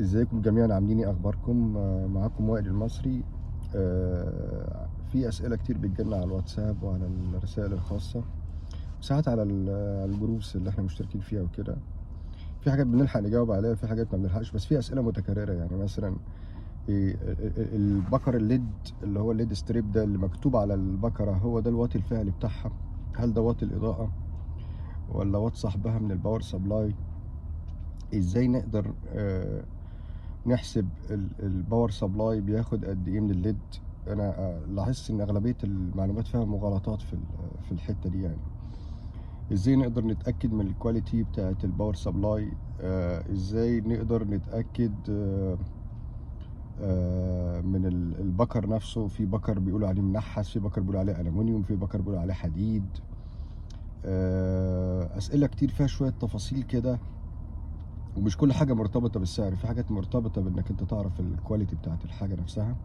ازيكم جميعا، عاملين ايه؟ اخباركم؟ معاكم وائل المصري. في اسئله كتير بتجيلنا على الواتساب وعلى الرسائل الخاصه، وساعات على على الجروبس اللي احنا مشتركين فيها وكده. في حاجات بنلحق نجاوب عليها، في حاجات ما بنلحقش، بس في اسئله متكرره. يعني مثلا البكر الليد اللي هو الليد ستريب ده اللي مكتوب على البكره، هو ده الواط الفعلي بتاعها؟ هل ده واط الاضاءه ولا واط صاحبها من الباور سبلاي؟ ازاي نقدر نحسب الباور سبلاي بياخد قد ايه من الليد؟ انا لاحظت ان اغلبيه المعلومات فيها مغالطات في الحته دي. يعني ازاي نقدر نتاكد من الكواليتي بتاعه الباور سبلاي؟ ازاي نقدر نتاكد من البكر نفسه؟ في بكر بيقولوا عليه منحس، في بكر بيقولوا عليه ألمونيوم، في بكر بيقولوا عليه حديد. اسئله كتير فيها شويه تفاصيل كده، ومش كل حاجه مرتبطه بالسعر، في حاجات مرتبطه بانك انت تعرف الكواليتي بتاعت الحاجه نفسها.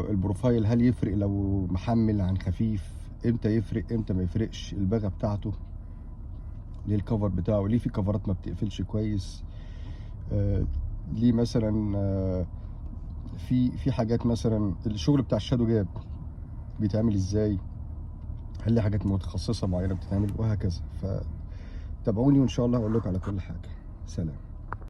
البروفايل هل يفرق لو محمل عن خفيف؟ امتى يفرق امتى ما يفرقش؟ الباغه بتاعته ليه؟ الكفر بتاعه ليه في كفرات ما بتقفلش كويس؟ ليه مثلا في حاجات، مثلا الشغل بتاع الشادو جاب بيتعمل ازاي؟ هل ليه حاجات متخصصه معينه بتتعمل؟ وهكذا. فتابعوني وان شاء الله هقول لكم على كل حاجه. سلام.